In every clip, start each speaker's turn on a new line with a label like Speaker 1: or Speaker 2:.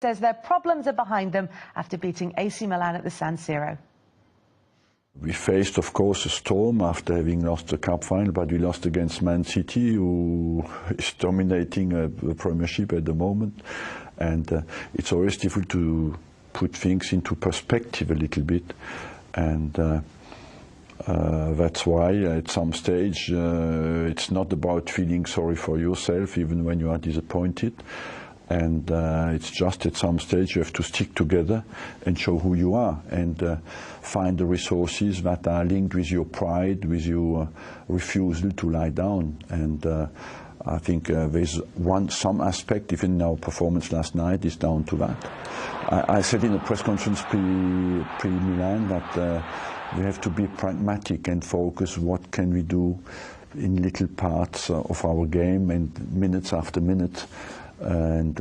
Speaker 1: says their problems are behind them after beating AC Milan at the San Siro.
Speaker 2: We faced, of course, a storm after having lost the cup final, but we lost against Man City, who is dominating the Premiership at the moment. And it's always difficult to put things into perspective a little bit. And that's why at some stage it's not about feeling sorry for yourself, even when you are disappointed. And it's just at some stage you have to stick together and show who you are, and find the resources that are linked with your pride, with your refusal to lie down. And I think there's some aspect, even in our performance last night, is down to that. I said in the press conference pre-Milan that we have to be pragmatic and focus what can we do in little parts of our game and minutes after minute. And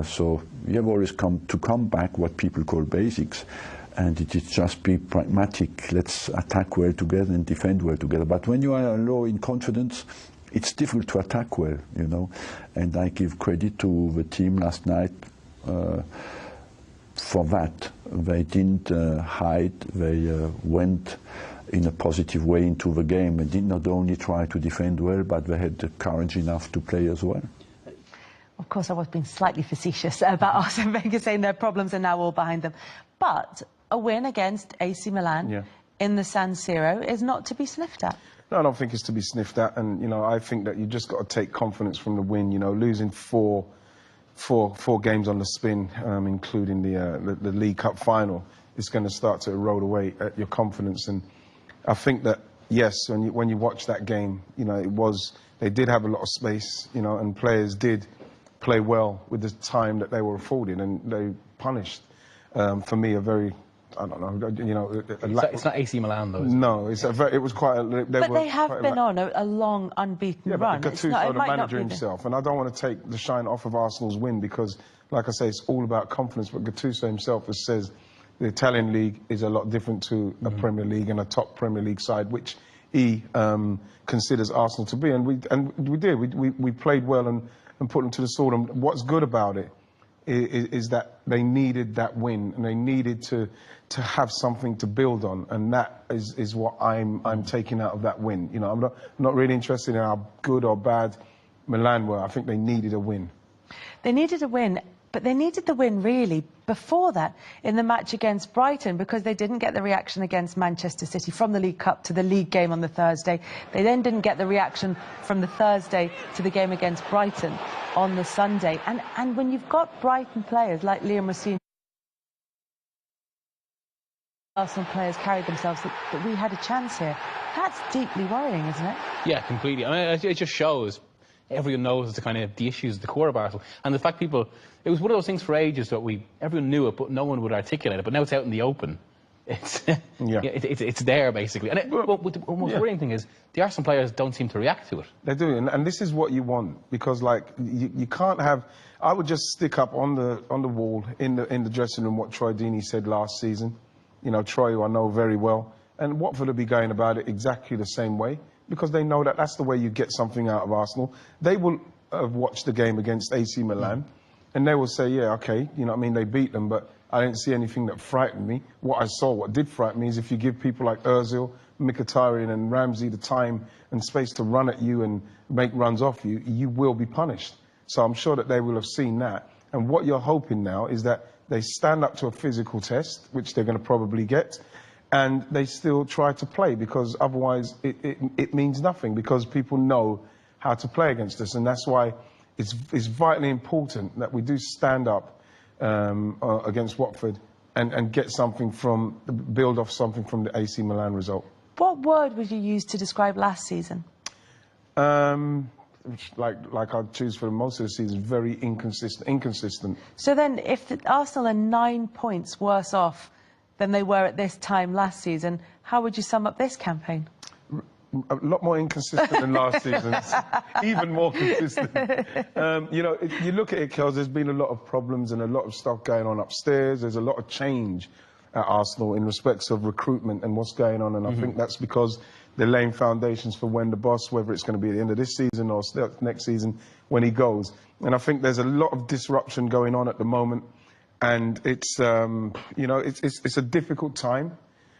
Speaker 2: so we have always come back what people call basics, and it is just be pragmatic. Let's attack well together and defend well together. But when you are low in confidence, it's difficult to attack well, you know. And I give credit to the team last night for that. They didn't hide. They went in a positive way into the game and did not only try to defend well, but they had the courage enough to play as well.
Speaker 1: Of course, I was being slightly facetious about Arsene Wenger saying their problems are now all behind them. But a win against AC Milan in the San Siro is not to be sniffed at.
Speaker 3: No, I don't think it's to be sniffed at. And, you know, I think that you just got to take confidence from the win. You know, losing four games on the spin, including the League Cup final, is going to start to erode away at your confidence. And I think that, yes, when you watch that game, you know, they did have a lot of space, you know, and players did play well with the time that they were afforded, and they punished, for me, a very, I don't know, you know...
Speaker 4: It's not AC Milan, though, is it?
Speaker 3: No, it was quite...
Speaker 1: But they have been on a long, unbeaten run.
Speaker 3: But Gattuso, the manager himself, and I don't want to take the shine off of Arsenal's win, because, like I say, it's all about confidence, but Gattuso himself has says the Italian league is a lot different to a Premier League and a top Premier League side, which he considers Arsenal to be, and we did. We played well and put them to the sword. And what's good about it is that they needed that win, and they needed to have something to build on, and that is what I'm taking out of that win. You know, I'm not really interested in how good or bad Milan were. I think they needed a win.
Speaker 1: They needed a win, but they needed the win really before that in the match against Brighton, because they didn't get the reaction against Manchester City from the League Cup to the league game on the Thursday. They then didn't get the reaction from the Thursday to the game against Brighton on the Sunday. And when you've got Brighton players like Liam Racine, Arsenal players carried themselves, that we had a chance here. That's deeply worrying, isn't it?
Speaker 4: Yeah, completely. I mean, it just shows everyone knows the issues at the core of Arsenal, and the fact it was one of those things for ages that everyone knew it, but no one would articulate it. But now it's out in the open. It's it's there basically. And the most worrying thing is the Arsenal players don't seem to react to it.
Speaker 3: They do, and this is what you want, because like you can't have. I would just stick up on the wall in the dressing room what Troy Deeney said last season. You know, Troy, who I know very well, and Watford will be going about it exactly the same way, because they know that that's the way you get something out of Arsenal. They will have watched the game against AC Milan, and they will say, yeah, okay, you know what I mean, they beat them, but I didn't see anything that frightened me. What did frighten me is if you give people like Ozil, Mkhitaryan and Ramsey the time and space to run at you and make runs off you, you will be punished. So I'm sure that they will have seen that. And what you're hoping now is that they stand up to a physical test, which they're going to probably get, and they still try to play, because otherwise it means nothing, because people know how to play against us. And that's why it's vitally important that we do stand up against Watford and get something build off something from the AC Milan result.
Speaker 1: What word would you use to describe last season?
Speaker 3: Like I'd choose for most of the season, very inconsistent.
Speaker 1: So then, if Arsenal are 9 points worse off than they were at this time last season, how would you sum up this campaign?
Speaker 3: A lot more inconsistent than last season's, even more consistent. You know, you look at it, Kels, there's been a lot of problems and a lot of stuff going on upstairs. There's a lot of change at Arsenal in respects of recruitment and what's going on, and I think that's because they're laying foundations for when the boss, whether it's going to be at the end of this season or next season, when he goes. And I think there's a lot of disruption going on at the moment, And it's, you know, it's a difficult time.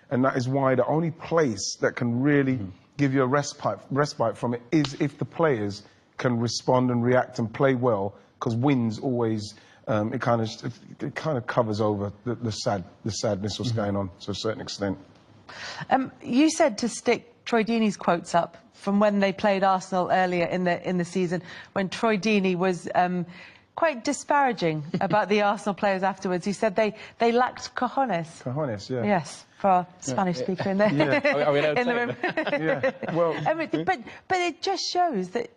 Speaker 3: And that is why the only place that can really give you a respite from it is if the players can respond and react and play well, because wins always, it kind of covers over the sadness what's going on to a certain extent.
Speaker 1: You said to stick Troy Deeney's quotes up from when they played Arsenal earlier in the season, when Troy Deeney was quite disparaging about the Arsenal players afterwards. He said they lacked cojones.
Speaker 3: Cojones, yeah.
Speaker 1: Yes, for our Spanish speaker in there.
Speaker 3: Yeah.
Speaker 4: Are we allowed to
Speaker 1: in the
Speaker 4: say
Speaker 1: room.
Speaker 4: that?
Speaker 3: Yeah, well...
Speaker 1: I mean, but it just shows that,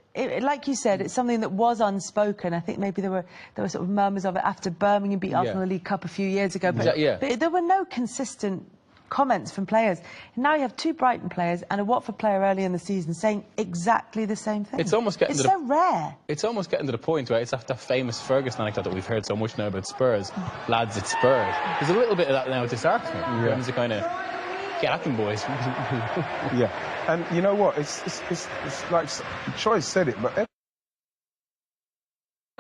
Speaker 1: like you said, it's something that was unspoken. I think maybe there were sort of murmurs of it after Birmingham beat Arsenal in the League Cup a few years ago. But, but there were no consistent comments from players. And now you have two Brighton players and a Watford player early in the season saying exactly the same thing.
Speaker 4: It's almost getting
Speaker 1: so rare.
Speaker 4: It's almost getting to the point where it's after that famous Ferguson anecdote that we've heard so much now about Spurs. Lads, it's Spurs. There's a little bit of that now with this Arsenal. Yeah. It's kind of, get at them, boys.
Speaker 3: Yeah, and you know what? It's like Troy said it, but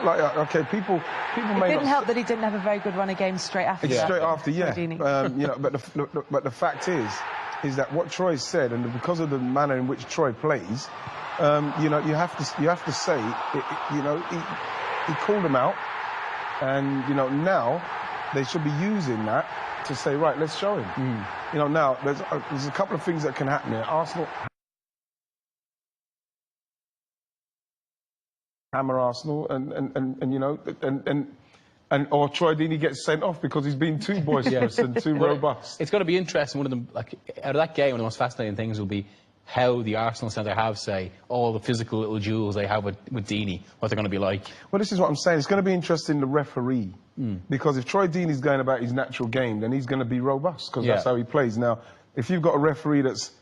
Speaker 3: like, okay, people may
Speaker 1: It didn't help that he didn't have a very good run of games straight after.
Speaker 3: Straight after, yeah. You know, but the fact is that what Troy said, and because of the manner in which Troy plays, you know, you have to say, you know, he called him out, and you know now they should be using that to say, right, let's show him. You know, now there's a couple of things that can happen here. Arsenal. Hammer Arsenal, and you know, or Troy Deeney gets sent off because he's been too boisterous and too robust.
Speaker 4: It's going to be interesting. One of them, like out of that game, one of the most fascinating things will be how the Arsenal centre have, say, all the physical little duels they have with Deeney, what they're going to be like. Well,
Speaker 3: this is what I'm saying. It's going to be interesting, the referee, because if Troy Deeney's going about his natural game, then he's going to be robust, because that's how he plays. Now, if you've got a referee that's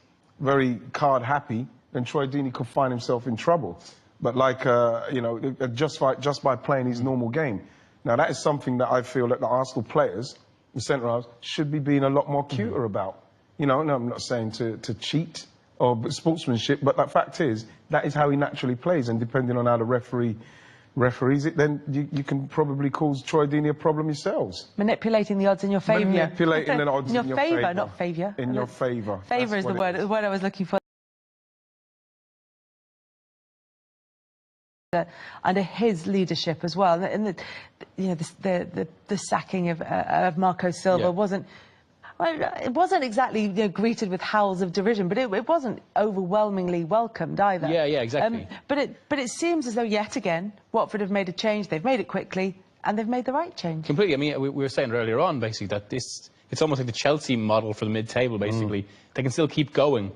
Speaker 3: very card happy, then Troy Deeney could find himself in trouble. But like, you know, just by playing his normal game. Now, that is something that I feel that the Arsenal players, the centre-halves, should be being a lot more cuter about. You know, no, I'm not saying to cheat or sportsmanship, but the fact is, that is how he naturally plays, and depending on how the referees it, then you can probably cause Troy Deeney a problem yourselves.
Speaker 1: Manipulating the odds in your favour.
Speaker 3: Manipulating the odds in your favour.
Speaker 1: Not favour.
Speaker 3: In your favour.
Speaker 1: Favour is the word I was looking for. Under his leadership as well, and you know, the sacking of Marco Silva wasn't. Well, it wasn't exactly, you know, greeted with howls of derision, but it wasn't overwhelmingly welcomed either.
Speaker 4: Yeah, exactly.
Speaker 1: But it seems as though yet again Watford have made a change. They've made it quickly, and they've made the right change.
Speaker 4: Completely. I mean, we were saying earlier on, basically, that it's almost like the Chelsea model for the mid-table. Basically, they can still keep going,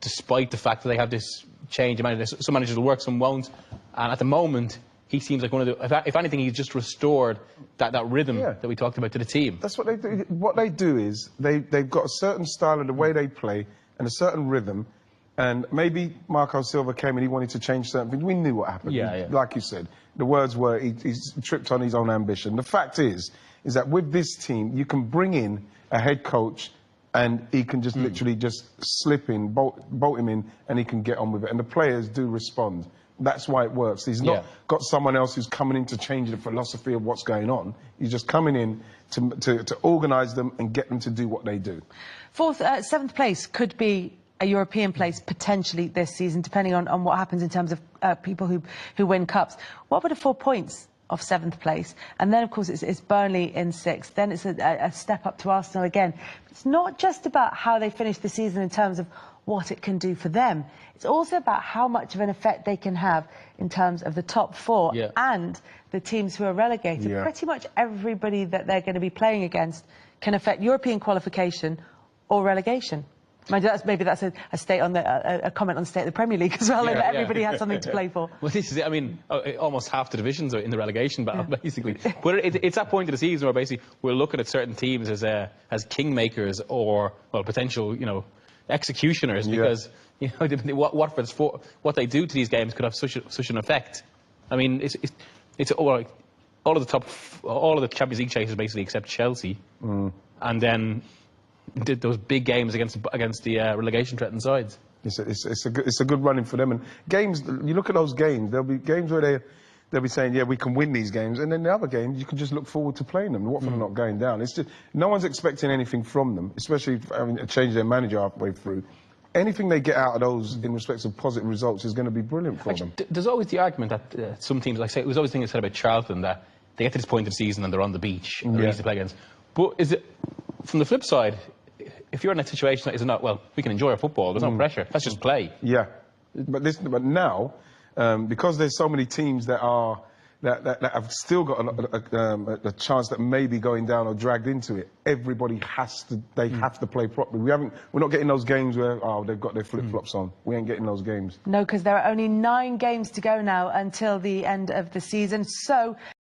Speaker 4: despite the fact that they have this change. Some managers will work, some won't. And at the moment, he seems like one of the... If anything, he's just restored that rhythm that we talked about to the team.
Speaker 3: That's what they do. What they do is they've got a certain style of the way they play and a certain rhythm. And maybe Marco Silva came and he wanted to change certain things. We knew what happened. Like you said, the words were he's tripped on his own ambition. The fact is that with this team, you can bring in a head coach and he can just literally just slip in, bolt him in, and he can get on with it. And the players do respond. That's why it works. He's not got someone else who's coming in to change the philosophy of what's going on. He's just coming in to organise them and get them to do what they do.
Speaker 1: Seventh place could be a European place potentially this season, depending on what happens in terms of people who win cups. What were the 4 points of seventh place? And then, of course, it's Burnley in sixth. Then it's a step up to Arsenal again. It's not just about how they finish the season in terms of what it can do for them. It's also about how much of an effect they can have in terms of the top four and the teams who are relegated. Pretty much everybody that they're going to be playing against can affect European qualification or relegation. Maybe that's a state on a comment on the state of the Premier League as well. Everybody has something to play for.
Speaker 4: Well, this is it. I mean, almost half the divisions are in the relegation battle, basically. But it's that point of the season where basically we're looking at certain teams as kingmakers or, well, potential, you know, executioners, because you know Watford's what they do to these games could have such an effect. I mean, it's all of the Champions League chasers basically except Chelsea, and then did those big games against the relegation threatened sides. It's
Speaker 3: a good running for them. And games, you look at those games. There'll be games where they'll be saying, yeah, we can win these games, and then the other games you can just look forward to playing them. Watford are not going down. It's just no one's expecting anything from them, especially having to change their manager halfway through. Anything they get out of those in respect of positive results is going to be brilliant for them.
Speaker 4: There's always the argument that some teams, like say, it was always the thing said about Charlton, that they get to this point of the season and they're on the beach and they're easy to play against. But is it, from the flip side, if you're in a situation that is not, well, we can enjoy our football, there's no pressure, let's just play.
Speaker 3: Yeah, but now, because there's so many teams that are that have still got a chance that may be going down or dragged into it, everybody has to have to play properly. We're not getting those games where they've got their flip-flops on. We ain't getting those games.
Speaker 1: No, because there are only 9 games to go now until the end of the season. So